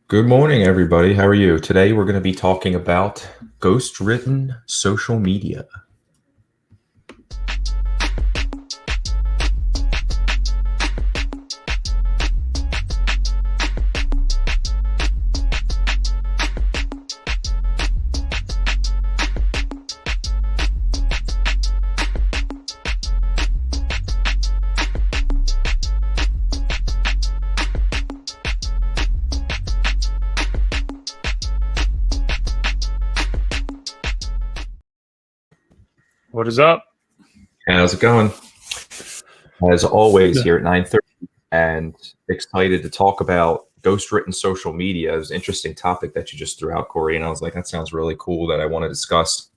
Good morning, everybody. How are you? Today, we're going to be talking about ghost-written social media. What is up? How's it going? As always, here at 9:30, and excited to talk about ghost-written social media. It was an interesting topic that you just threw out, Corey, and I was like, that sounds really cool that I want to discuss.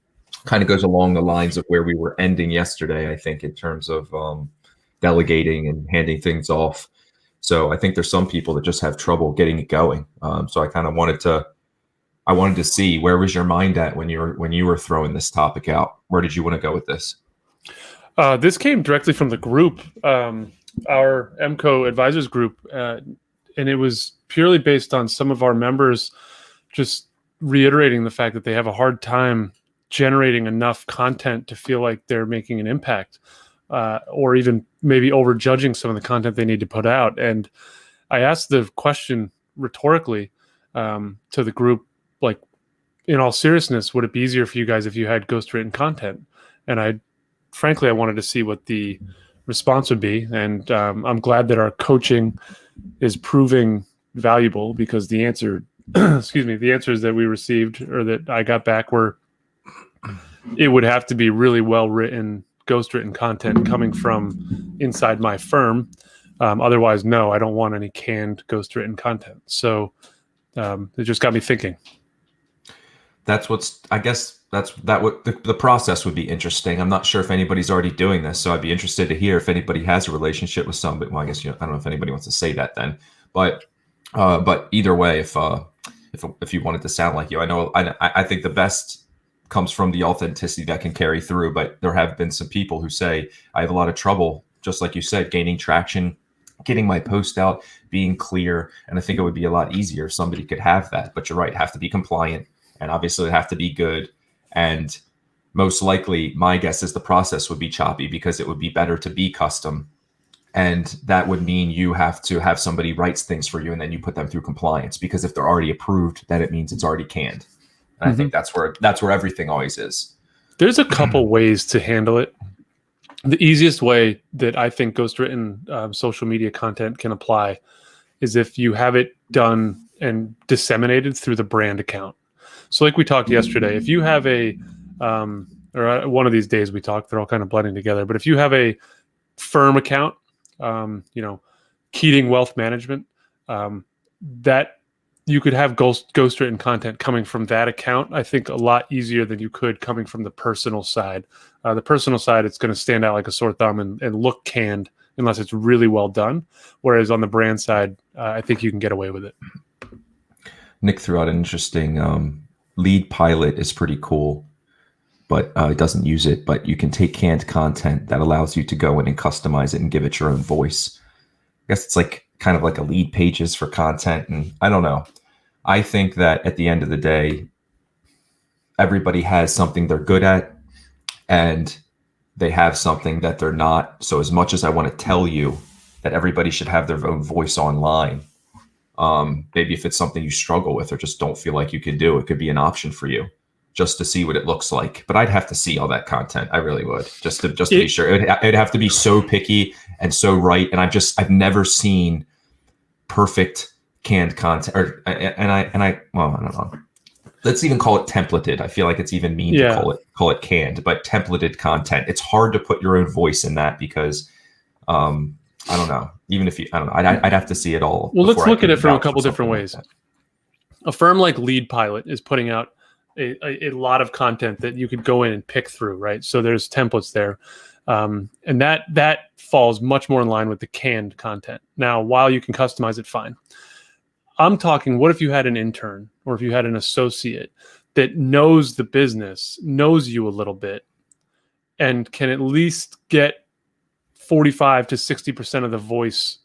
Kind of goes along the lines of where we were ending yesterday, I think, in terms of delegating and handing things off. So I think there's some people that just have trouble getting it going. So I kind of wanted to see where was your mind at when you were throwing this topic out. Where did you want to go with this? This came directly from the group, our MCO advisors group, and it was purely based on some of our members just reiterating the fact that they have a hard time generating enough content to feel like they're making an impact, or even maybe overjudging some of the content they need to put out. And I asked the question rhetorically to the group, like, in all seriousness, would it be easier for you guys if you had ghost-written content? And frankly, I wanted to see what the response would be. And I'm glad that our coaching is proving valuable, because the answer, the answers that we received or that I got back were, it would have to be really well-written, ghost-written content coming from inside my firm. Otherwise, no, I don't want any canned ghost-written content. So it just got me thinking. I guess what the process would be interesting. I'm not sure if anybody's already doing this, so I'd be interested to hear if anybody has a relationship with somebody. Well, I guess I don't know if anybody wants to say that then, but either way, if you wanted to sound like you, I think the best comes from the authenticity that can carry through. But there have been some people who say, I have a lot of trouble, just like you said, gaining traction, getting my post out, being clear, and I think it would be a lot easier if somebody could have that. But you're right, have to be compliant. And obviously it'd have to be good. And most likely, my guess is the process would be choppy, because it would be better to be custom. And that would mean you have to have somebody writes things for you, and then you put them through compliance, because if they're already approved, then it means it's already canned. And I think that's where everything always is. There's a couple ways to handle it. The easiest way that I think ghost-written social media content can apply is if you have it done and disseminated through the brand account. So like we talked yesterday, if you have or one of these days we talked, they're all kind of blending together. But if you have a firm account, Keating Wealth Management, that you could have ghost-written content coming from that account, I think a lot easier than you could coming from the personal side. The personal side, it's going to stand out like a sore thumb and look canned unless it's really well done. Whereas on the brand side, I think you can get away with it. Nick threw out an interesting Lead Pilot is pretty cool, but it doesn't use it. But you can take canned content that allows you to go in and customize it and give it your own voice. I guess it's like kind of like a Lead Pages for content. And I don't know. I think that at the end of the day, everybody has something they're good at, and they have something that they're not. So as much as I want to tell you that everybody should have their own voice online, maybe if it's something you struggle with or just don't feel like you can do, it could be an option for you just to see what it looks like. But I'd have to see all that content. I really would, just to be sure. It'd have to be so picky and so right. And I've never seen perfect canned content, I don't know. Let's even call it templated. I feel like it's even mean to call it canned, but templated content. It's hard to put your own voice in that, because I don't know. Even if I don't know, I'd have to see it all. Well, let's look at it from a couple different ways. A firm like Lead Pilot is putting out a lot of content that you could go in and pick through, right? So there's templates there. And that falls much more in line with the canned content. Now, while you can customize it, fine. I'm talking, what if you had an intern or if you had an associate that knows the business, knows you a little bit, and can at least get 45 to 60% of the voice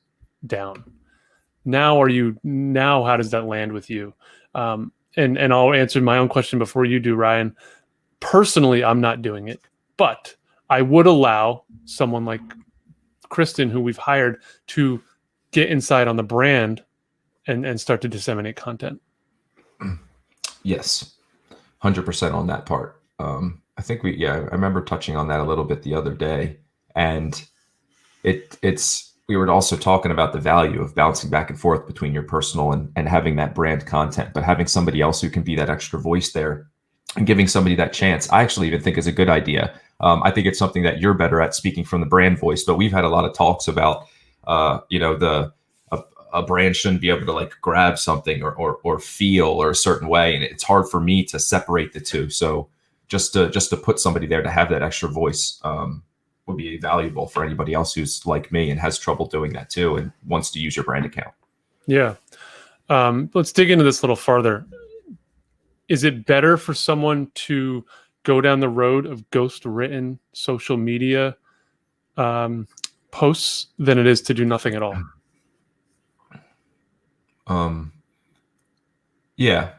down. Now how does that land with you? And I'll answer my own question before you do, Ryan. Personally, I'm not doing it, but I would allow someone like Kristen, who we've hired, to get inside on the brand and start to disseminate content. Yes, 100% on that part. I think I remember touching on that a little bit the other day, and we were also talking about the value of bouncing back and forth between your personal and having that brand content, but having somebody else who can be that extra voice there and giving somebody that chance, I actually even think is a good idea. I think it's something that you're better at, speaking from the brand voice, but we've had a lot of talks about, a brand shouldn't be able to like grab something or feel or a certain way. And it's hard for me to separate the two. So just to put somebody there to have that extra voice, would be valuable for anybody else who's like me and has trouble doing that too and wants to use your brand account. Yeah. Let's dig into this a little farther. Is it better for someone to go down the road of ghost written social media posts than it is to do nothing at all? Yeah,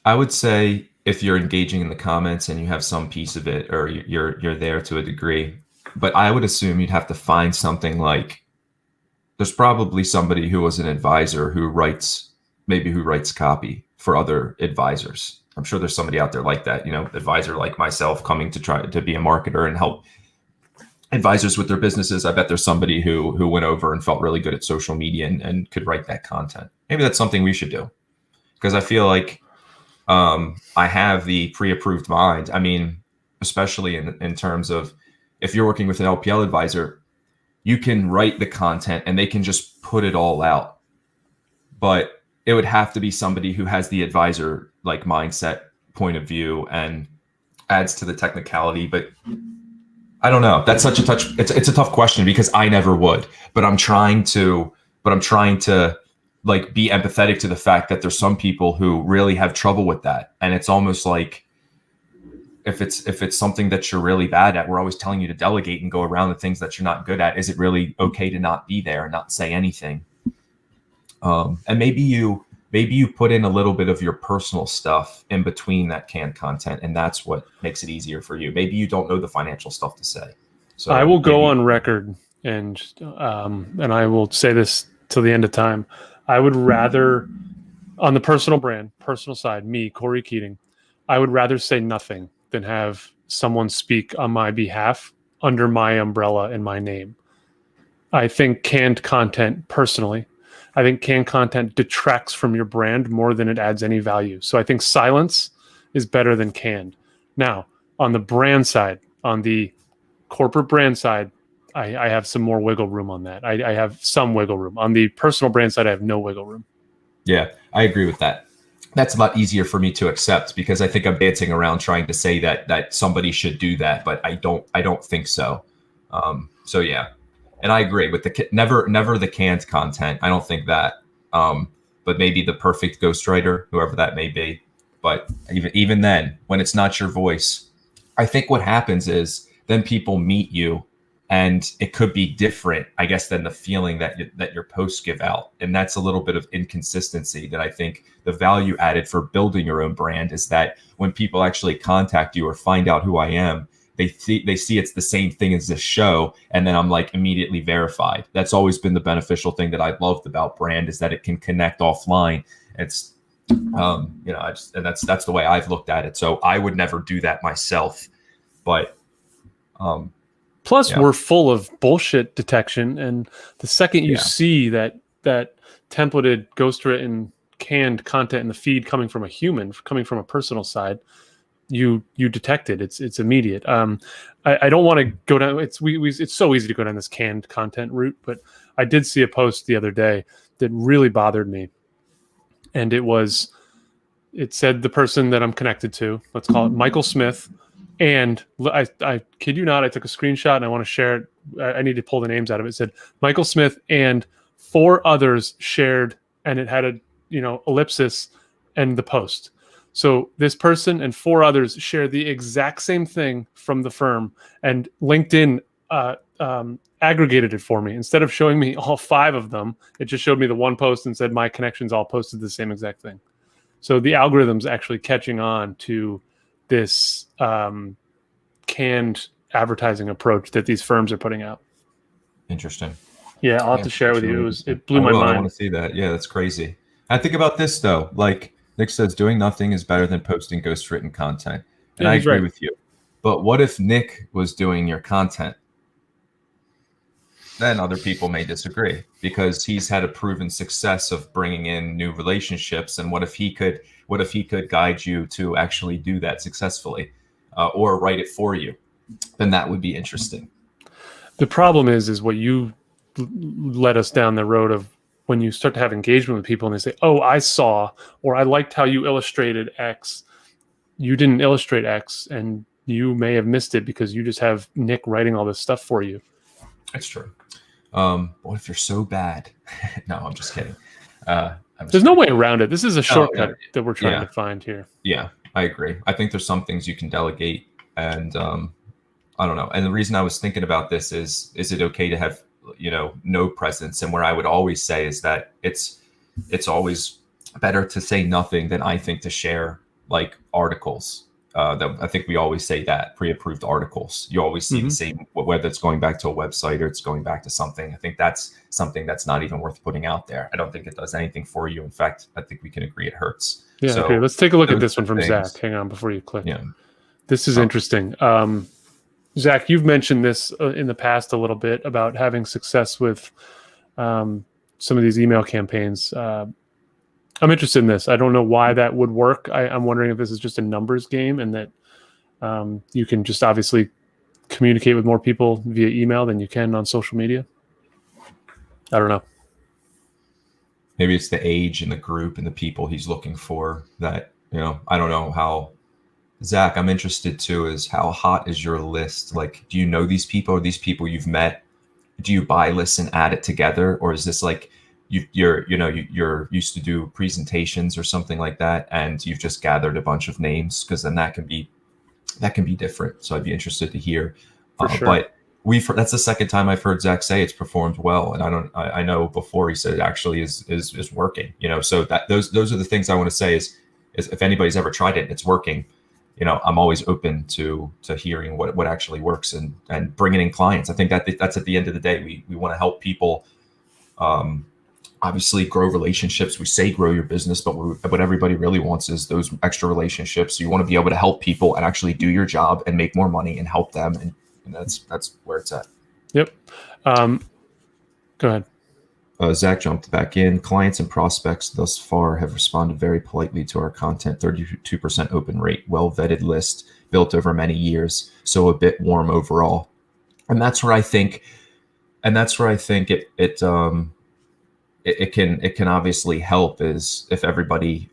I would say if you're engaging in the comments and you have some piece of it, or you're there to a degree, but I would assume you'd have to find something like, there's probably somebody who was an advisor who writes copy for other advisors. I'm sure there's somebody out there like that, advisor like myself coming to try to be a marketer and help advisors with their businesses. I bet there's somebody who went over and felt really good at social media and could write that content. Maybe that's something we should do, because I feel like I have the pre-approved mind. I mean, especially in terms of if you're working with an LPL advisor, you can write the content and they can just put it all out. But it would have to be somebody who has the advisor like mindset, point of view, and adds to the technicality. But I don't know. That's such it's a tough question, because I never would, but I'm trying to like be empathetic to the fact that there's some people who really have trouble with that. And it's almost like, if it's something that you're really bad at, we're always telling you to delegate and go around the things that you're not good at. Is it really okay to not be there and not say anything? And maybe you put in a little bit of your personal stuff in between that canned content, and that's what makes it easier for you. Maybe you don't know the financial stuff to say. So I will go on record and I will say this till the end of time. I would rather, on the personal side, me, Corey Keating, I would rather say nothing than have someone speak on my behalf under my umbrella and my name. I think canned content, personally, detracts from your brand more than it adds any value. So I think silence is better than canned. Now, on the brand side, on the corporate brand side, I have some more wiggle room on that. I have some wiggle room. On the personal brand side, I have no wiggle room. Yeah, I agree with that. That's a lot easier for me to accept, because I think I'm dancing around trying to say that somebody should do that, but I don't think so. So yeah, and I agree with never the canned content. I don't think that, but maybe the perfect ghostwriter, whoever that may be. But even then, when it's not your voice, I think what happens is then people meet you, and it could be different, I guess, than the feeling that your posts give out. And that's a little bit of inconsistency that I think the value added for building your own brand is that when people actually contact you or find out who I am, they see it's the same thing as this show, and then I'm like immediately verified. That's always been the beneficial thing that I loved about brand, is that it can connect offline. It's and that's the way I've looked at it. So I would never do that myself, but plus, we're full of bullshit detection, and the second you see that templated, ghostwritten, canned content in the feed coming from a human, coming from a personal side, you detect it. It's immediate. I don't want to go down. It's so easy to go down this canned content route, but I did see a post the other day that really bothered me, and it said the person that I'm connected to, let's call it Michael Smith. And I kid you not, I took a screenshot and I want to share it. I need to pull the names out of it. It said Michael Smith and 4 others shared, and it had a ellipsis and the post. So this person and 4 others shared the exact same thing from the firm, and LinkedIn aggregated it for me. Instead of showing me all 5 of them, it just showed me the one post and said my connections all posted the same exact thing. So the algorithm's actually catching on to this canned advertising approach that these firms are putting out. Interesting. Yeah, I'll have to share with you. It blew my mind. I want to see that. Yeah, that's crazy. I think about this though. Like Nick says, doing nothing is better than posting ghost-written content, and Yeah, I he's agree right. with you. But what if Nick was doing your content? Then other people may disagree because he's had a proven success of bringing in new relationships. And what if he could guide you to actually do that successfully, or write it for you? Then that would be interesting. The problem is what you led us down the road of when you start to have engagement with people and they say, "Oh, I saw," or "I liked how you illustrated X." You didn't illustrate X, and you may have missed it because you just have Nick writing all this stuff for you. That's true. What if you're so bad? No, I'm just kidding. There's no way around it. This is a shortcut that we're trying to find here. Yeah, I agree. I think there's some things you can delegate, and I don't know. And the reason I was thinking about this is it okay to have, no presence? And where I would always say is that it's always better to say nothing than I think to share like articles. I think we always say that pre-approved articles. You always see the same, whether it's going back to a website or it's going back to something. I think that's something that's not even worth putting out there. I don't think it does anything for you. In fact, I think we can agree it hurts. Yeah. So, okay. Let's take a look at this one from Zach. Hang on before you click. Yeah. This is interesting. Zach, you've mentioned this in the past a little bit about having success with some of these email campaigns. I'm interested in this. I don't know why that would work. I'm wondering if this is just a numbers game and that you can just obviously communicate with more people via email than you can on social media. I don't know. Maybe it's the age and the group and the people he's looking for that, I don't know how. Zach, I'm interested too, is how hot is your list? Like, do you know these people? Are these people you've met? Do you buy lists and add it together? Or is this like, you're used to do presentations or something like that, and you've just gathered a bunch of names? Because then that can be different. So I'd be interested to hear. For sure. But that's the second time I've heard Zach say it's performed well, and I know before he said it actually is working. So that those are the things I want to say is if anybody's ever tried it and it's working, I'm always open to hearing what actually works and bringing in clients. I think that's at the end of the day, we want to help people. Obviously grow relationships. We say grow your business, but what everybody really wants is those extra relationships. So you want to be able to help people and actually do your job and make more money and help them. And that's where it's at. Yep. Go ahead. Zach jumped back in. Clients and prospects thus far have responded very politely to our content. 32% open rate, well-vetted list built over many years. So a bit warm overall. And that's where I think it can obviously help is if everybody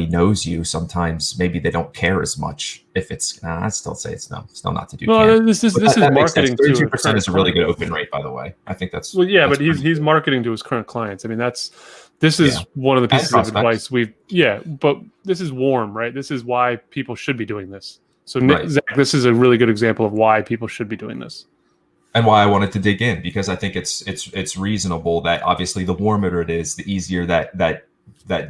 knows you, sometimes maybe they don't care as much if it's, I'd still say it's still not to do. Well, this is marketing. 32% is a really good open rate, by the way. I think that's, well, yeah, but he's marketing to his current clients. I mean, this is one of the pieces of advice but this is warm, right? This is why people should be doing this. So right. Zach, this is a really good example of why people should be doing this. And why I wanted to dig in, because I think it's reasonable that obviously the warmer it is, the easier that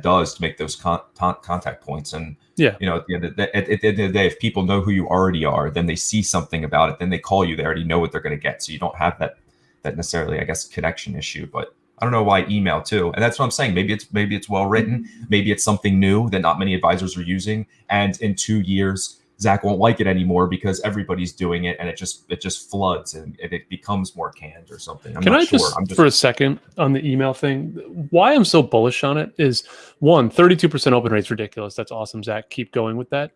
does to make those contact points. And at the end of the day, if people know who you already are, then they see something about it, then they call you. They already know what they're going to get, so you don't have that necessarily, I guess, connection issue. But I don't know why email too, and that's what I'm saying. Maybe it's well written, maybe it's something new that not many advisors are using, and in 2 years. Zach won't like it anymore because everybody's doing it, and it just floods and it becomes more canned or something. Can I just for a second on the email thing? Why I'm so bullish on it is 32% open rate's ridiculous. That's awesome, Zach. Keep going with that.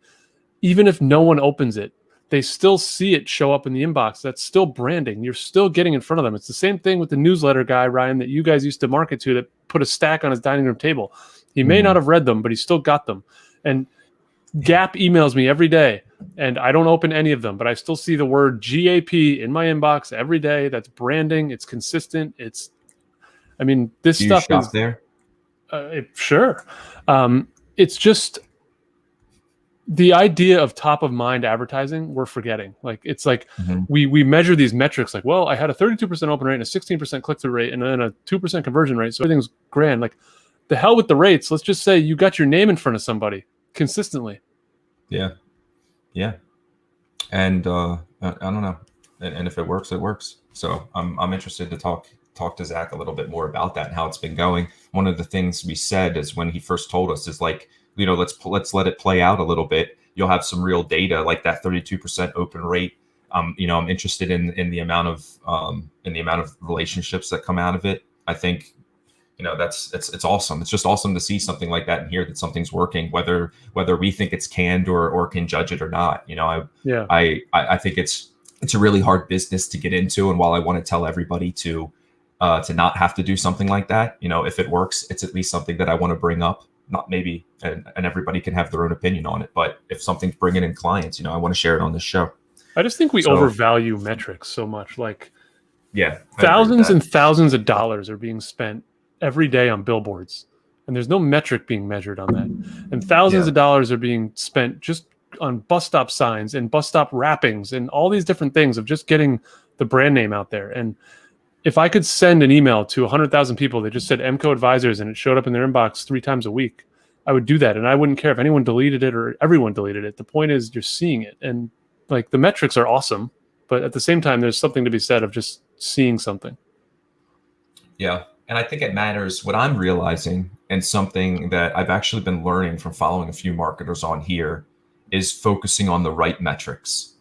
Even if no one opens it, they still see it show up in the inbox. That's still branding. You're still getting in front of them. It's the same thing with the newsletter guy, Ryan, that you guys used to market to, that put a stack on his dining room table. He may not have read them, but he still got them. And Gap emails me every day, and I don't open any of them, but I still see the word GAP in my inbox every day. That's branding. It's consistent. This stuff shop is there. Sure. It's just the idea of top of mind advertising, we're forgetting. Like, it's like Mhm. we measure these metrics like, well, I had a 32% open rate and a 16% click-through rate and then a 2% conversion rate. So everything's grand. Like, the hell with the rates. Let's just say you got your name in front of somebody consistently. Yeah. Yeah. And I don't know. And if it works, it works. So I'm interested to talk to Zach a little bit more about that and how it's been going. One of the things we said is when he first told us is like, let's let it play out a little bit. You'll have some real data like that 32% open rate. I'm interested in the amount of relationships that come out of it. I think it's awesome. It's just awesome to see something like that and hear that something's working, whether we think it's canned or can judge it or not. I think it's a really hard business to get into. And while I want to tell everybody to not have to do something like that, if it works, it's at least something that I want to bring up. Not maybe, and everybody can have their own opinion on it. But if something's bringing in clients, I want to share it on this show. I just think we overvalue metrics so much. Like, yeah, thousands and thousands of dollars are being spent every day on billboards, and there's no metric being measured on that. And thousands of dollars are being spent just on bus stop signs and bus stop wrappings and all these different things of just getting the brand name out there. And if I could send an email to 100,000 people that just said MCO Advisors and it showed up in their inbox 3 times a week, I would do that. And I wouldn't care if anyone deleted it or everyone deleted it. The point is you're seeing it. And like, the metrics are awesome, but at the same time, there's something to be said of just seeing something. Yeah. And I think it matters. What I'm realizing, and something that I've actually been learning from following a few marketers on here, is focusing on the right metrics.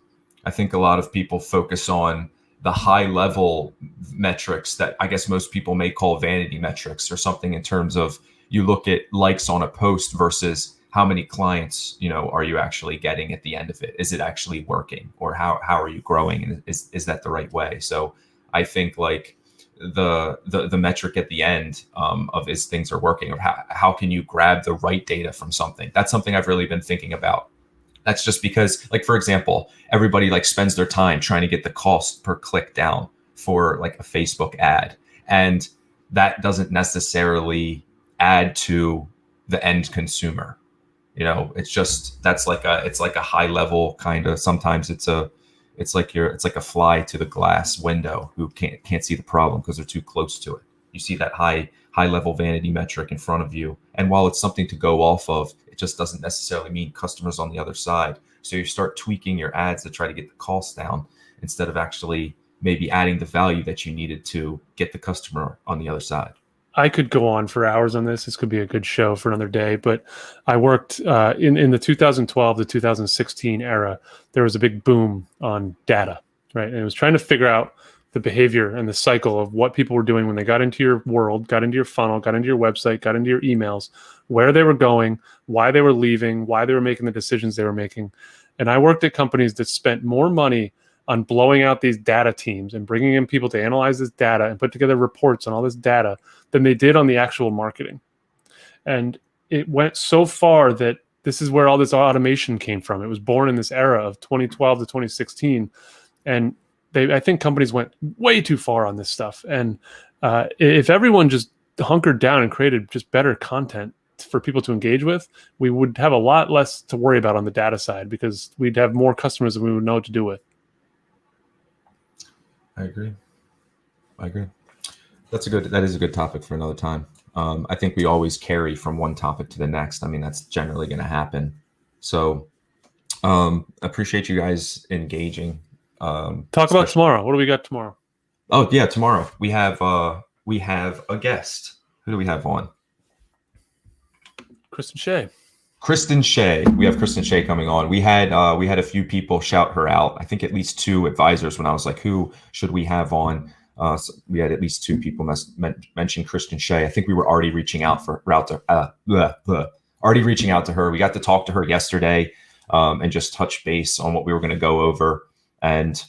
I think a lot of people focus on the high level metrics that I guess most people may call vanity metrics, or something in terms of you look at likes on a post versus how many clients, are you actually getting at the end of it? Is it actually working, or how are you growing? And is that the right way? So I think like the metric at the end of is things are working, or how can you grab the right data from something? That's something I've really been thinking about. That's just because, like, for example, everybody like spends their time trying to get the cost per click down for like a Facebook ad. And that doesn't necessarily add to the end consumer. It's just, it's like a high level kind of, sometimes it's like a fly to the glass window who can't see the problem because they're too close to it. You see that high level vanity metric in front of you. And while it's something to go off of, it just doesn't necessarily mean customers on the other side. So you start tweaking your ads to try to get the costs down instead of actually maybe adding the value that you needed to get the customer on the other side. I could go on for hours on this. This could be a good show for another day, but I worked in the 2012 to 2016 era. There was a big boom on data, right? And it was trying to figure out the behavior and the cycle of what people were doing when they got into your world, got into your funnel, got into your website, got into your emails, where they were going, why they were leaving, why they were making the decisions they were making. And I worked at companies that spent more money on blowing out these data teams and bringing in people to analyze this data and put together reports on all this data than they did on the actual marketing. And it went so far that this is where all this automation came from. It was born in this era of 2012 to 2016. And I think companies went way too far on this stuff. And if everyone just hunkered down and created just better content for people to engage with, we would have a lot less to worry about on the data side, because we'd have more customers than we would know what to do with. I agree. That is a good topic for another time. I think we always carry from one topic to the next. I mean, that's generally going to happen. So appreciate you guys engaging. Talk about tomorrow. What do we got tomorrow? Oh yeah, tomorrow we have a guest. Who do we have on? Kristen Shea. We have Kristen Shea coming on. We had a few people shout her out. I think at least 2 advisors when I was like, who should we have on? So we had at least 2 people mention Kristen Shea. I think we were already reaching out to her. We got to talk to her yesterday and just touch base on what we were going to go over. And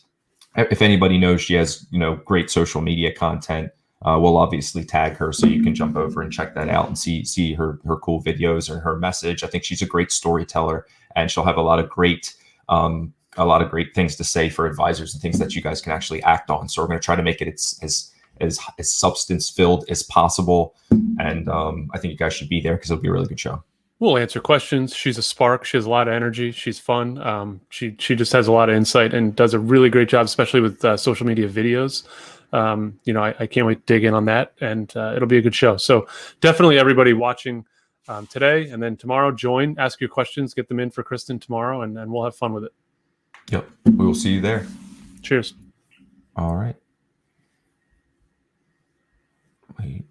if anybody knows, she has great social media content. We'll obviously tag her so you can jump over and check that out and see her cool videos and her message. I think she's a great storyteller, and she'll have a lot of great things to say for advisors and things that you guys can actually act on. So we're going to try to make it as substance filled as possible. And I think you guys should be there because it'll be a really good show. We'll answer questions. She's a spark. She has a lot of energy. She's fun. She just has a lot of insight and does a really great job, especially with social media videos. I can't wait to dig in on that, and it'll be a good show. So definitely everybody watching today and then tomorrow, join, ask your questions, get them in for Kristen tomorrow, and we'll have fun with it. Yep. We will see you there. Cheers. All right. Wait.